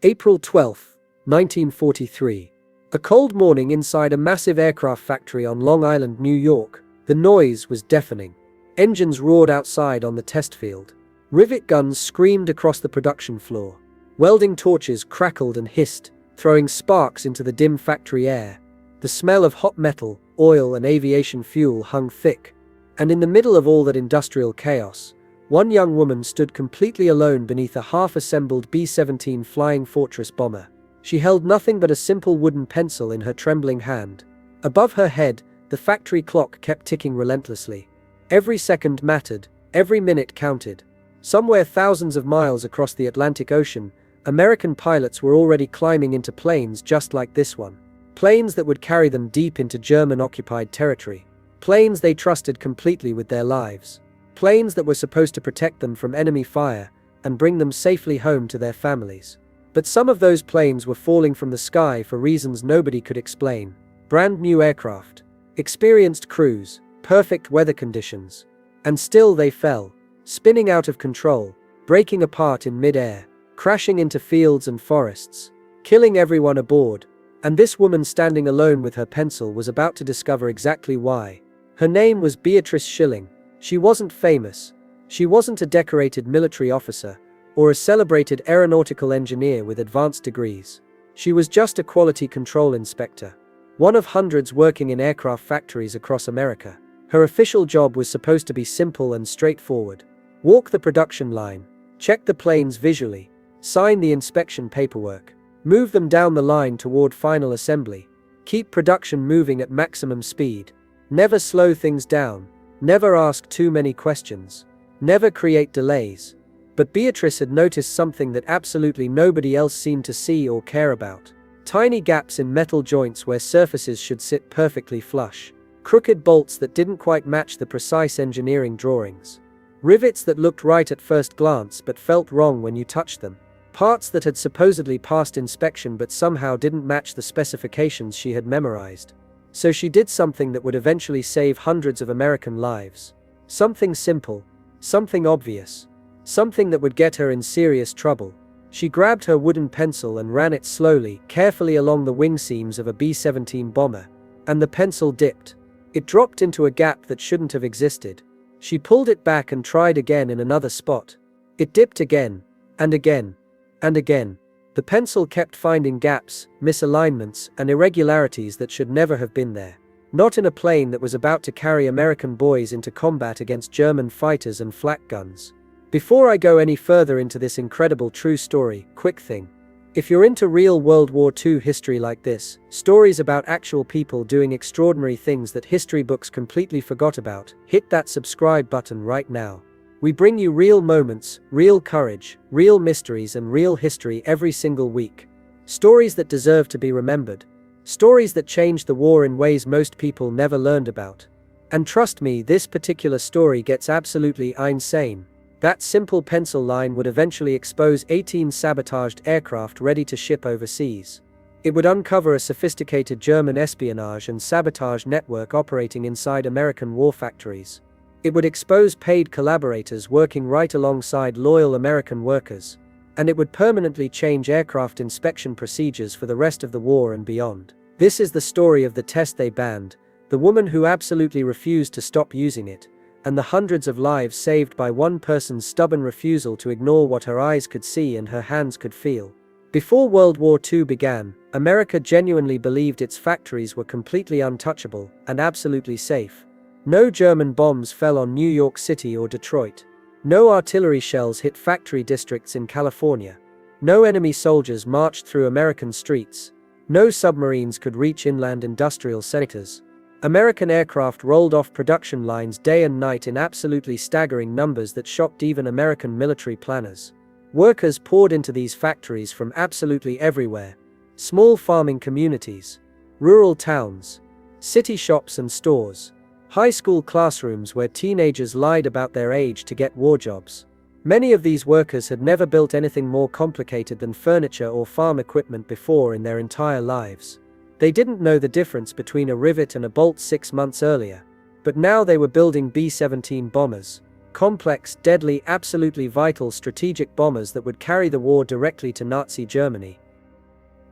April 12, 1943. A cold morning inside a massive aircraft factory on Long Island, New York. The noise was deafening. Engines roared outside on the test field. Rivet guns screamed across the production floor. Welding torches crackled and hissed, throwing sparks into the dim factory air. The smell of hot metal, oil, and aviation fuel hung thick. And in the middle of all that industrial chaos, one young woman stood completely alone beneath a half-assembled B-17 Flying Fortress bomber. She held nothing but a simple wooden pencil in her trembling hand. Above her head, the factory clock kept ticking relentlessly. Every second mattered, every minute counted. Somewhere thousands of miles across the Atlantic Ocean, American pilots were already climbing into planes just like this one. Planes that would carry them deep into German-occupied territory. Planes they trusted completely with their lives. Planes that were supposed to protect them from enemy fire and bring them safely home to their families. But some of those planes were falling from the sky for reasons nobody could explain. Brand new aircraft, experienced crews, perfect weather conditions. And still they fell, spinning out of control, breaking apart in mid-air, crashing into fields and forests, killing everyone aboard. And this woman standing alone with her pencil was about to discover exactly why. Her name was Beatrice Shilling. She wasn't famous. She wasn't a decorated military officer or a celebrated aeronautical engineer with advanced degrees. She was just a quality control inspector, one of hundreds working in aircraft factories across America. Her official job was supposed to be simple and straightforward. Walk the production line, check the planes visually, sign the inspection paperwork, move them down the line toward final assembly, keep production moving at maximum speed, never slow things down, never ask too many questions, never create delays. But Beatrice had noticed something that absolutely nobody else seemed to see or care about. Tiny gaps in metal joints where surfaces should sit perfectly flush. Crooked bolts that didn't quite match the precise engineering drawings. Rivets that looked right at first glance but felt wrong when you touched them. Parts that had supposedly passed inspection but somehow didn't match the specifications she had memorized. So she did something that would eventually save hundreds of American lives. Something simple, something obvious, something that would get her in serious trouble. She grabbed her wooden pencil and ran it slowly, carefully along the wing seams of a B-17 bomber. And the pencil dipped. It dropped into a gap that shouldn't have existed. She pulled it back and tried again in another spot. It dipped again, and again, and again. The pencil kept finding gaps, misalignments, and irregularities that should never have been there. Not in a plane that was about to carry American boys into combat against German fighters and flak guns. Before I go any further into this incredible true story, quick thing. If you're into real World War II history like this, stories about actual people doing extraordinary things that history books completely forgot about, hit that subscribe button right now. We bring you real moments, real courage, real mysteries, and real history every single week. Stories that deserve to be remembered. Stories that changed the war in ways most people never learned about. And trust me, this particular story gets absolutely insane. That simple pencil line would eventually expose 18 sabotaged aircraft ready to ship overseas. It would uncover a sophisticated German espionage and sabotage network operating inside American war factories. It would expose paid collaborators working right alongside loyal American workers. And it would permanently change aircraft inspection procedures for the rest of the war and beyond. This is the story of the test they banned, the woman who absolutely refused to stop using it, and the hundreds of lives saved by one person's stubborn refusal to ignore what her eyes could see and her hands could feel. Before World War II began, America genuinely believed its factories were completely untouchable and absolutely safe. No German bombs fell on New York City or Detroit. No artillery shells hit factory districts in California. No enemy soldiers marched through American streets. No submarines could reach inland industrial centers. American aircraft rolled off production lines day and night in absolutely staggering numbers that shocked even American military planners. Workers poured into these factories from absolutely everywhere. Small farming communities, rural towns, city shops and stores. High school classrooms where teenagers lied about their age to get war jobs. Many of these workers had never built anything more complicated than furniture or farm equipment before in their entire lives. They didn't know the difference between a rivet and a bolt 6 months earlier. But now they were building B-17 bombers. Complex, deadly, absolutely vital strategic bombers that would carry the war directly to Nazi Germany.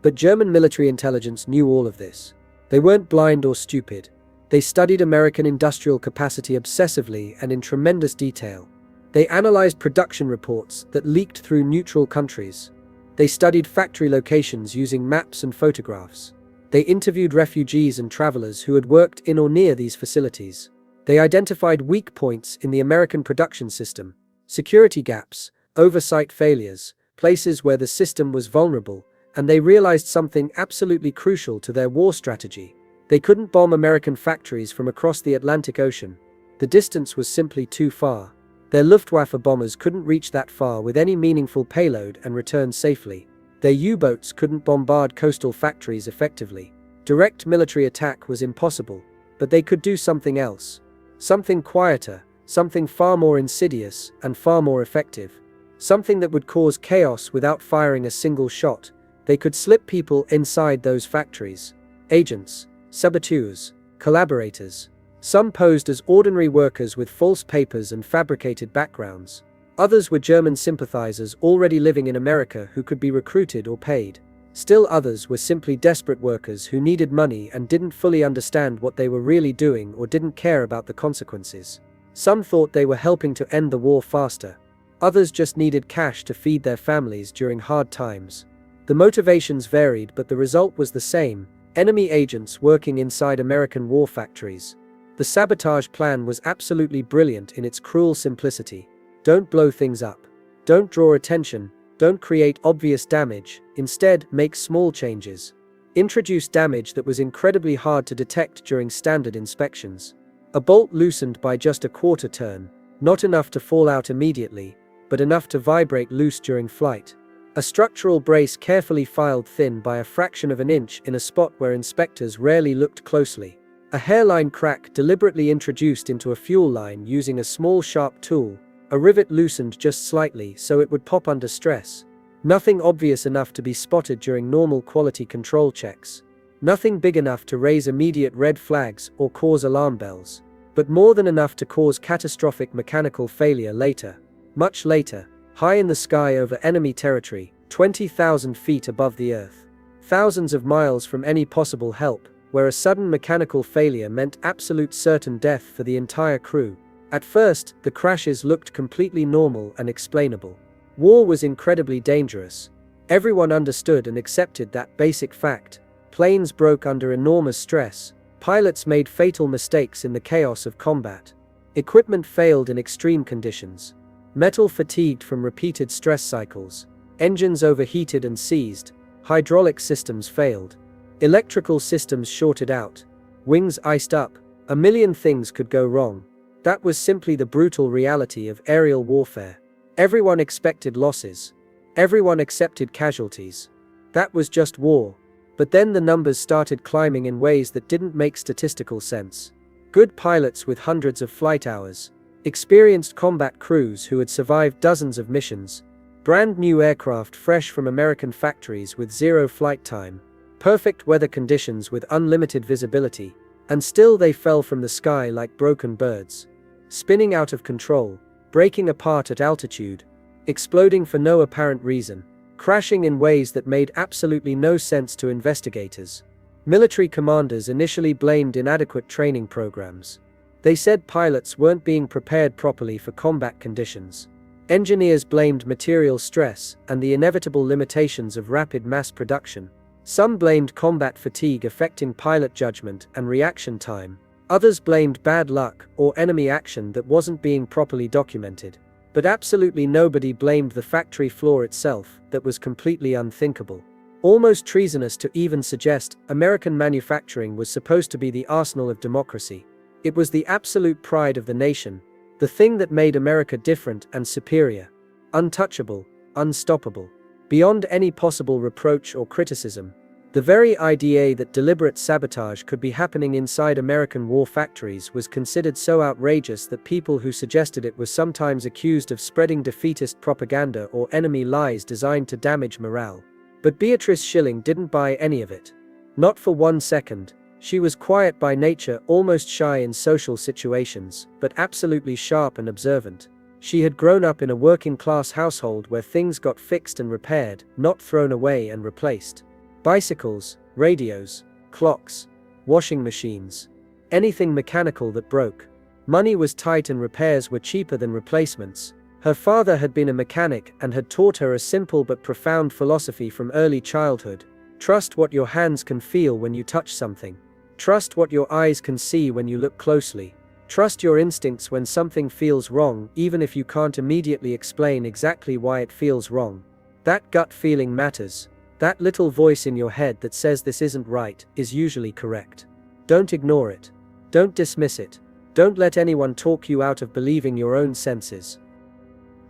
But German military intelligence knew all of this. They weren't blind or stupid. They studied American industrial capacity obsessively and in tremendous detail. They analyzed production reports that leaked through neutral countries. They studied factory locations using maps and photographs. They interviewed refugees and travelers who had worked in or near these facilities. They identified weak points in the American production system, security gaps, oversight failures, places where the system was vulnerable, and they realized something absolutely crucial to their war strategy. They couldn't bomb American factories from across the Atlantic Ocean. The distance was simply too far. Their Luftwaffe bombers couldn't reach that far with any meaningful payload and return safely. Their U-boats couldn't bombard coastal factories effectively. Direct military attack was impossible, but they could do something else. Something quieter, something far more insidious and far more effective. Something that would cause chaos without firing a single shot. They could slip people inside those factories. Agents, saboteurs, collaborators. Some posed as ordinary workers with false papers and fabricated backgrounds. Others were German sympathizers already living in America who could be recruited or paid. Still others were simply desperate workers who needed money and didn't fully understand what they were really doing or didn't care about the consequences. Some thought they were helping to end the war faster. Others just needed cash to feed their families during hard times. The motivations varied, but the result was the same: enemy agents working inside American war factories. The sabotage plan was absolutely brilliant in its cruel simplicity. Don't blow things up. Don't draw attention. Don't create obvious damage. Instead, make small changes. Introduce damage that was incredibly hard to detect during standard inspections. A bolt loosened by just a quarter turn, not enough to fall out immediately, but enough to vibrate loose during flight. A structural brace carefully filed thin by a fraction of an inch in a spot where inspectors rarely looked closely. A hairline crack deliberately introduced into a fuel line using a small sharp tool. A rivet loosened just slightly so it would pop under stress. Nothing obvious enough to be spotted during normal quality control checks. Nothing big enough to raise immediate red flags or cause alarm bells. But more than enough to cause catastrophic mechanical failure later. Much later, high in the sky over enemy territory, 20,000 feet above the earth. Thousands of miles from any possible help, where a sudden mechanical failure meant absolute certain death for the entire crew. At first, the crashes looked completely normal and explainable. War was incredibly dangerous. Everyone understood and accepted that basic fact. Planes broke under enormous stress. Pilots made fatal mistakes in the chaos of combat. Equipment failed in extreme conditions. Metal fatigued from repeated stress cycles. Engines overheated and seized. Hydraulic systems failed. Electrical systems shorted out. Wings iced up. A million things could go wrong. That was simply the brutal reality of aerial warfare. Everyone expected losses. Everyone accepted casualties. That was just war. But then the numbers started climbing in ways that didn't make statistical sense. Good pilots with hundreds of flight hours. Experienced combat crews who had survived dozens of missions. Brand new aircraft fresh from American factories with zero flight time. Perfect weather conditions with unlimited visibility. And still they fell from the sky like broken birds. Spinning out of control. Breaking apart at altitude. Exploding for no apparent reason. Crashing in ways that made absolutely no sense to investigators. Military commanders initially blamed inadequate training programs. They said pilots weren't being prepared properly for combat conditions. Engineers blamed material stress and the inevitable limitations of rapid mass production. Some blamed combat fatigue affecting pilot judgment and reaction time. Others blamed bad luck or enemy action that wasn't being properly documented. But absolutely nobody blamed the factory floor itself, that was completely unthinkable. Almost treasonous to even suggest American manufacturing was supposed to be the arsenal of democracy. It was the absolute pride of the nation, the thing that made America different and superior. Untouchable, unstoppable. Beyond any possible reproach or criticism. The very idea that deliberate sabotage could be happening inside American war factories was considered so outrageous that people who suggested it were sometimes accused of spreading defeatist propaganda or enemy lies designed to damage morale. But Beatrice Shilling didn't buy any of it. Not for 1 second. She was quiet by nature, almost shy in social situations, but absolutely sharp and observant. She had grown up in a working-class household where things got fixed and repaired, not thrown away and replaced. Bicycles, radios, clocks, washing machines. Anything mechanical that broke. Money was tight and repairs were cheaper than replacements. Her father had been a mechanic and had taught her a simple but profound philosophy from early childhood. Trust what your hands can feel when you touch something. Trust what your eyes can see when you look closely. Trust your instincts when something feels wrong, even if you can't immediately explain exactly why it feels wrong. That gut feeling matters. That little voice in your head that says this isn't right is usually correct. Don't ignore it. Don't dismiss it. Don't let anyone talk you out of believing your own senses.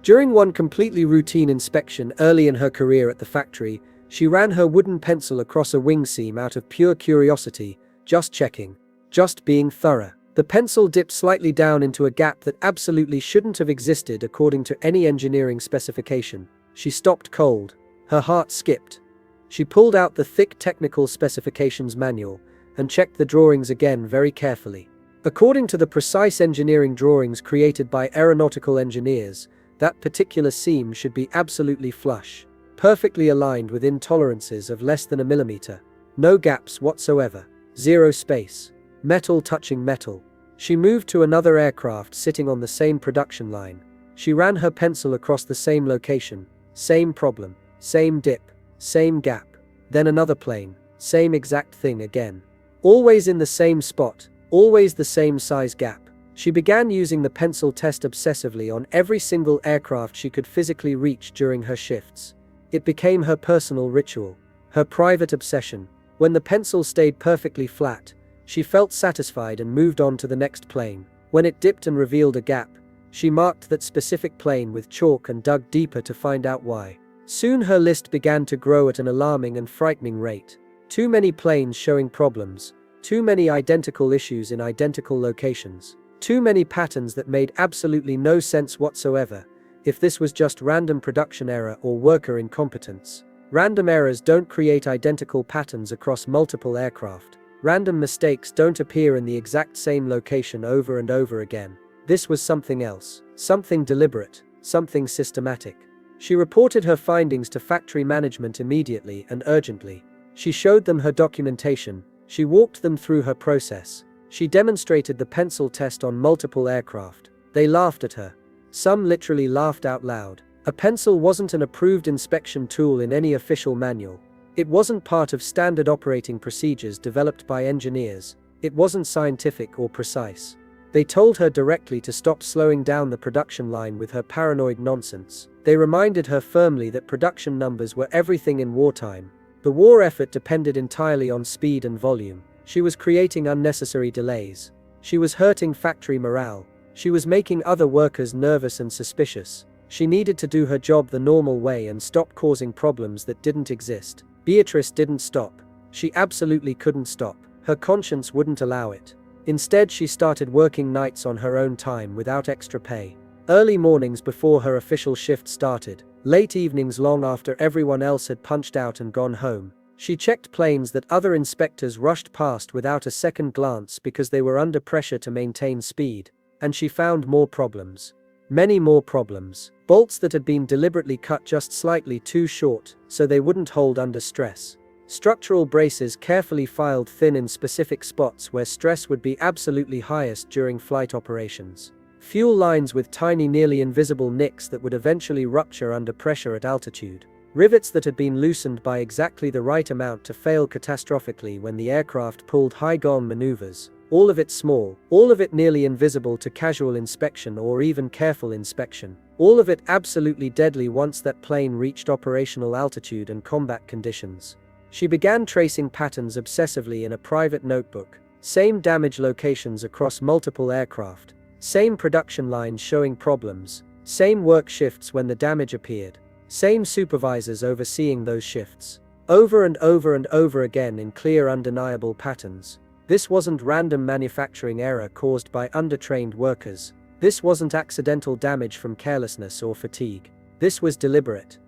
During one completely routine inspection early in her career at the factory, she ran her wooden pencil across a wing seam out of pure curiosity, just checking, just being thorough. The pencil dipped slightly down into a gap that absolutely shouldn't have existed according to any engineering specification. She stopped cold. Her heart skipped. She pulled out the thick technical specifications manual and checked the drawings again very carefully. According to the precise engineering drawings created by aeronautical engineers, that particular seam should be absolutely flush, perfectly aligned within tolerances of less than a millimeter. No gaps whatsoever. Zero space. Metal touching metal. She moved to another aircraft sitting on the same production line. She ran her pencil across the same location. Same problem. Same dip. Same gap. Then another plane. Same exact thing again. Always in the same spot. Always the same size gap. She began using the pencil test obsessively on every single aircraft she could physically reach during her shifts. It became her personal ritual. Her private obsession. When the pencil stayed perfectly flat, she felt satisfied and moved on to the next plane. When it dipped and revealed a gap, she marked that specific plane with chalk and dug deeper to find out why. Soon her list began to grow at an alarming and frightening rate. Too many planes showing problems. Too many identical issues in identical locations. Too many patterns that made absolutely no sense whatsoever, if this was just random production error or worker incompetence. Random errors don't create identical patterns across multiple aircraft. Random mistakes don't appear in the exact same location over and over again. This was something else. Something deliberate. Something systematic. She reported her findings to factory management immediately and urgently. She showed them her documentation. She walked them through her process. She demonstrated the pencil test on multiple aircraft. They laughed at her. Some literally laughed out loud. A pencil wasn't an approved inspection tool in any official manual. It wasn't part of standard operating procedures developed by engineers. It wasn't scientific or precise. They told her directly to stop slowing down the production line with her paranoid nonsense. They reminded her firmly that production numbers were everything in wartime. The war effort depended entirely on speed and volume. She was creating unnecessary delays. She was hurting factory morale. She was making other workers nervous and suspicious. She needed to do her job the normal way and stop causing problems that didn't exist. Beatrice didn't stop. She absolutely couldn't stop. Her conscience wouldn't allow it. Instead, she started working nights on her own time without extra pay. Early mornings before her official shift started. Late evenings long after everyone else had punched out and gone home. She checked planes that other inspectors rushed past without a second glance because they were under pressure to maintain speed. And she found more problems. Many more problems. Bolts that had been deliberately cut just slightly too short, so they wouldn't hold under stress. Structural braces carefully filed thin in specific spots where stress would be absolutely highest during flight operations. Fuel lines with tiny, nearly invisible nicks that would eventually rupture under pressure at altitude. Rivets that had been loosened by exactly the right amount to fail catastrophically when the aircraft pulled high-gone maneuvers. All of it small, all of it nearly invisible to casual inspection or even careful inspection. All of it absolutely deadly once that plane reached operational altitude and combat conditions. She began tracing patterns obsessively in a private notebook. Same damage locations across multiple aircraft. Same production lines showing problems. Same work shifts when the damage appeared. Same supervisors overseeing those shifts. Over and over and over again in clear, undeniable patterns. This wasn't random manufacturing error caused by undertrained workers. This wasn't accidental damage from carelessness or fatigue. This was deliberate.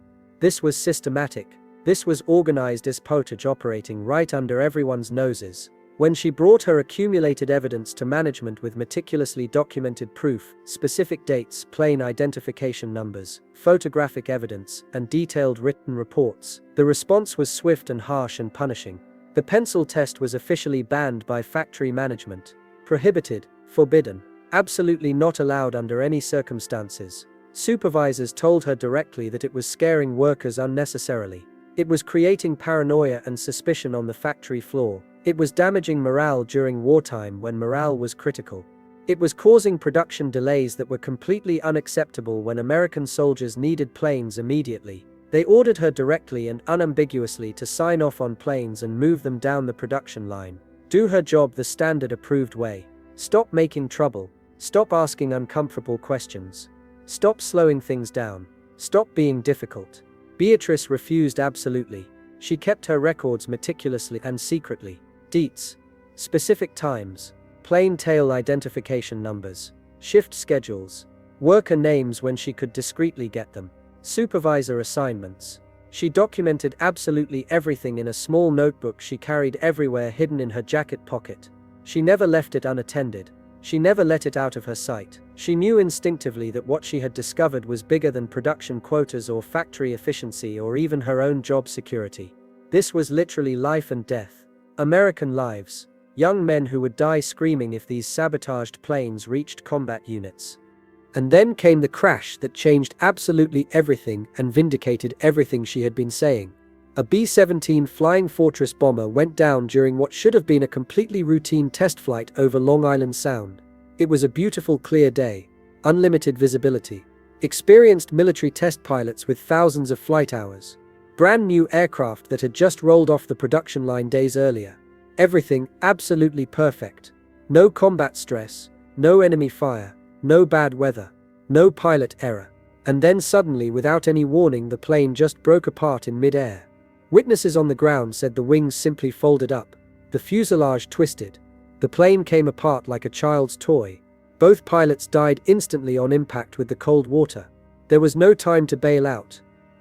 This was systematic. This was organized sabotage operating right under everyone's noses. When she brought her accumulated evidence to management with meticulously documented proof, specific dates, plane identification numbers, photographic evidence, and detailed written reports, the response was swift and harsh and punishing. The pencil test was officially banned by factory management. Prohibited, forbidden, absolutely not allowed under any circumstances. Supervisors told her directly that it was scaring workers unnecessarily. It was creating paranoia and suspicion on the factory floor. It was damaging morale during wartime when morale was critical. It was causing production delays that were completely unacceptable when American soldiers needed planes immediately. They ordered her directly and unambiguously to sign off on planes and move them down the production line. Do her job the standard approved way. Stop making trouble. Stop asking uncomfortable questions. Stop slowing things down. Stop being difficult. Beatrice refused absolutely. She kept her records meticulously and secretly. Deets. Specific times. Plane tail identification numbers. Shift schedules. Worker names when she could discreetly get them. Supervisor assignments. She documented absolutely everything in a small notebook she carried everywhere, hidden in her jacket pocket. She never left it unattended. She never let it out of her sight. She knew instinctively that what she had discovered was bigger than production quotas or factory efficiency or even her own job security. This was literally life and death. American lives. Young men who would die screaming if these sabotaged planes reached combat units. And then came the crash that changed absolutely everything and vindicated everything she had been saying. A B-17 Flying Fortress bomber went down during what should have been a completely routine test flight over Long Island Sound. It was a beautiful clear day. Unlimited visibility. Experienced military test pilots with thousands of flight hours. Brand new aircraft that had just rolled off the production line days earlier. Everything absolutely perfect. No combat stress, no enemy fire, no bad weather, no pilot error. And then suddenly, without any warning, the plane just broke apart in mid-air. Witnesses on the ground said the wings simply folded up. The fuselage twisted. The plane came apart like a child's toy. Both pilots died instantly on impact with the cold water. There was no time to bail out.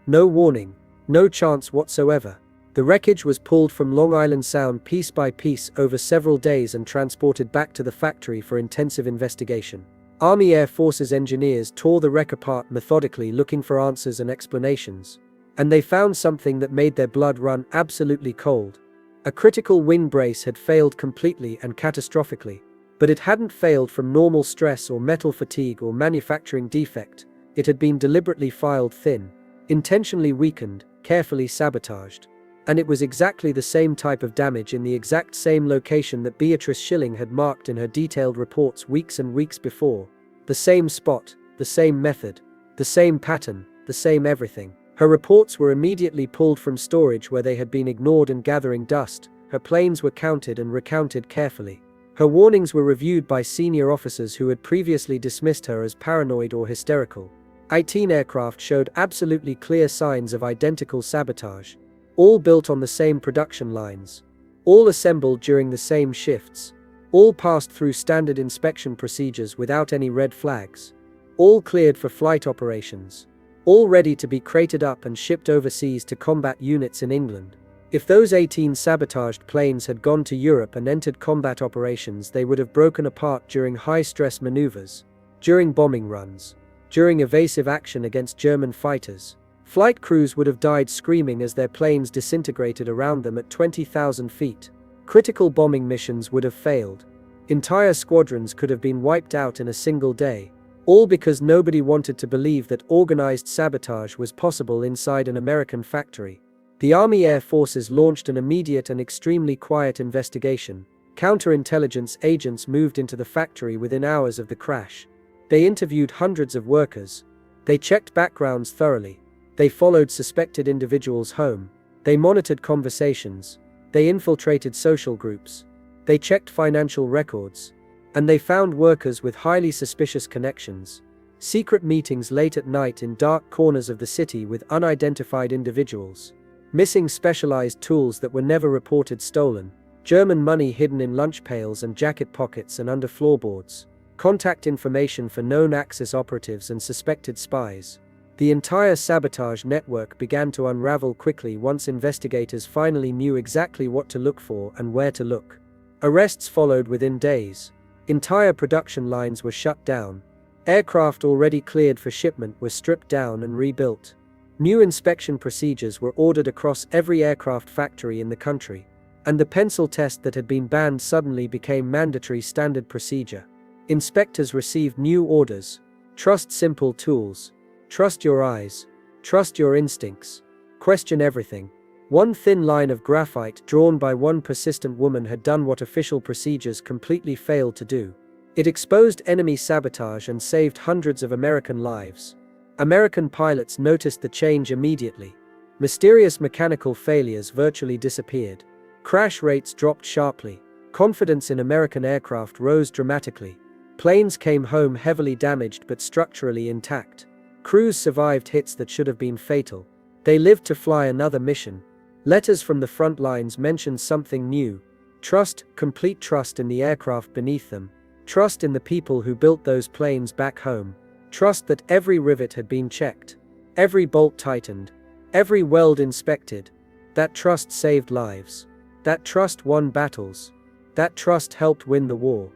No warning. No chance whatsoever. The wreckage was pulled from Long Island Sound piece by piece over several days and transported back to the factory for intensive investigation. Army Air Forces engineers tore the wreck apart methodically, looking for answers and explanations. And they found something that made their blood run absolutely cold. A critical wing brace had failed completely and catastrophically. But it hadn't failed from normal stress or metal fatigue or manufacturing defect. It had been deliberately filed thin, intentionally weakened, carefully sabotaged. And it was exactly the same type of damage in the exact same location that Beatrice Shilling had marked in her detailed reports weeks and weeks before. The same spot, the same method, the same pattern, the same everything. Her reports were immediately pulled from storage where they had been ignored and gathering dust. Her planes were counted and recounted carefully. Her warnings were reviewed by senior officers who had previously dismissed her as paranoid or hysterical. 18 aircraft showed absolutely clear signs of identical sabotage. All built on the same production lines. All assembled during the same shifts. All passed through standard inspection procedures without any red flags. All cleared for flight operations. All ready to be crated up and shipped overseas to combat units in England. If those 18 sabotaged planes had gone to Europe and entered combat operations, they would have broken apart during high-stress maneuvers, during bombing runs, during evasive action against German fighters. Flight crews would have died screaming as their planes disintegrated around them at 20,000 feet. Critical bombing missions would have failed. Entire squadrons could have been wiped out in a single day. All because nobody wanted to believe that organized sabotage was possible inside an American factory. The Army Air Forces launched an immediate and extremely quiet investigation. Counterintelligence agents moved into the factory within hours of the crash. They interviewed hundreds of workers. They checked backgrounds thoroughly. They followed suspected individuals home. They monitored conversations. They infiltrated social groups. They checked financial records. And they found workers with highly suspicious connections. Secret meetings late at night in dark corners of the city with unidentified individuals. Missing specialized tools that were never reported stolen. German money hidden in lunch pails and jacket pockets and under floorboards. Contact information for known Axis operatives and suspected spies. The entire sabotage network began to unravel quickly once investigators finally knew exactly what to look for and where to look. Arrests followed within days. Entire production lines were shut down. Aircraft already cleared for shipment were stripped down and rebuilt. New inspection procedures were ordered across every aircraft factory in the country. And the pencil test that had been banned suddenly became mandatory standard procedure. Inspectors received new orders. Trust simple tools. Trust your eyes. Trust your instincts. Question everything. One thin line of graphite drawn by one persistent woman had done what official procedures completely failed to do. It exposed enemy sabotage and saved hundreds of American lives. American pilots noticed the change immediately. Mysterious mechanical failures virtually disappeared. Crash rates dropped sharply. Confidence in American aircraft rose dramatically. Planes came home heavily damaged but structurally intact. Crews survived hits that should have been fatal. They lived to fly another mission. Letters from the front lines mentioned something new. Trust, complete trust in the aircraft beneath them. Trust in the people who built those planes back home. Trust that every rivet had been checked. Every bolt tightened. Every weld inspected. That trust saved lives. That trust won battles. That trust helped win the war.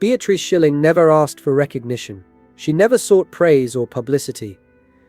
Beatrice Shilling never asked for recognition. She never sought praise or publicity.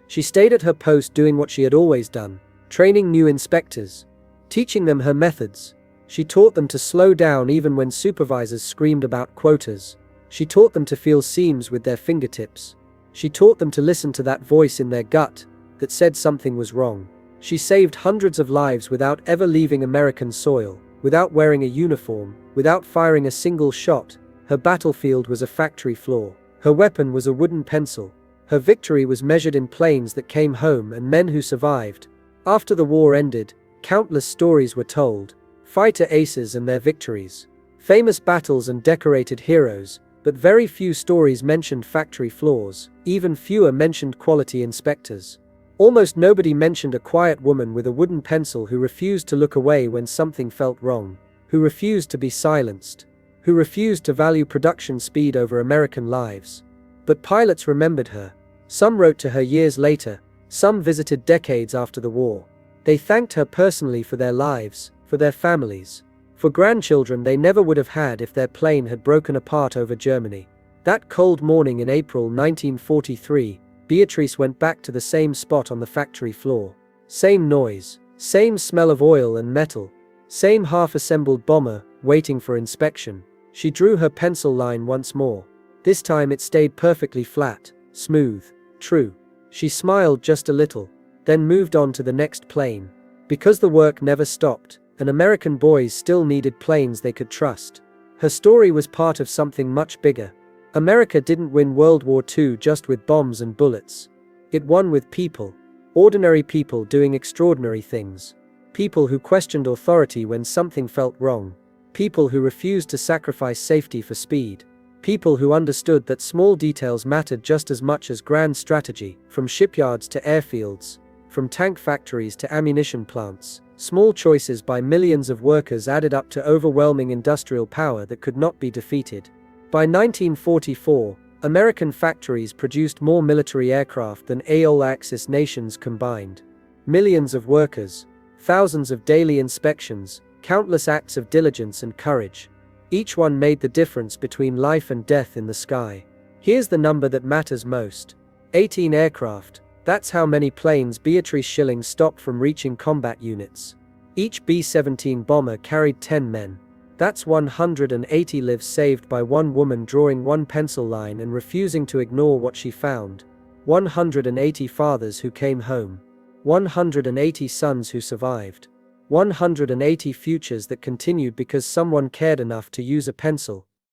She stayed at her post doing what she had always done. Training new inspectors. Teaching them her methods. She taught them to slow down even when supervisors screamed about quotas. She taught them to feel seams with their fingertips. She taught them to listen to that voice in their gut that said something was wrong. She saved hundreds of lives without ever leaving American soil, without wearing a uniform, without firing a single shot. Her battlefield was a factory floor. Her weapon was a wooden pencil. Her victory was measured in planes that came home and men who survived. After the war ended, countless stories were told. Fighter aces and their victories. Famous battles and decorated heroes, but very few stories mentioned factory floors. Even fewer mentioned quality inspectors. Almost nobody mentioned a quiet woman with a wooden pencil who refused to look away when something felt wrong. Who refused to be silenced. Who refused to value production speed over American lives. But pilots remembered her. Some wrote to her years later. Some visited decades after the war. They thanked her personally for their lives, for their families, for grandchildren they never would have had if their plane had broken apart over Germany. That cold morning in April 1943, Beatrice went back to the same spot on the factory floor. Same noise, same smell of oil and metal, same half-assembled bomber, waiting for inspection. She drew her pencil line once more. This time it stayed perfectly flat, smooth, true. She smiled just a little, then moved on to the next plane. Because the work never stopped, and American boys still needed planes they could trust. Her story was part of something much bigger. America didn't win World War II just with bombs and bullets. It won with people. Ordinary people doing extraordinary things. People who questioned authority when something felt wrong. People who refused to sacrifice safety for speed. People who understood that small details mattered just as much as grand strategy. From shipyards to airfields, from tank factories to ammunition plants, small choices by millions of workers added up to overwhelming industrial power that could not be defeated. By 1944, American factories produced more military aircraft than all Axis nations combined. Millions of workers, thousands of daily inspections, countless acts of diligence and courage. Each one made the difference between life and death in the sky. Here's the number that matters most. 18 aircraft. That's how many planes Beatrice Shilling stopped from reaching combat units. Each B-17 bomber carried 10 men. That's 180 lives saved by one woman drawing one pencil line and refusing to ignore what she found. 180 fathers who came home. 180 sons who survived. 180 futures that continued because someone cared enough to use a pencil.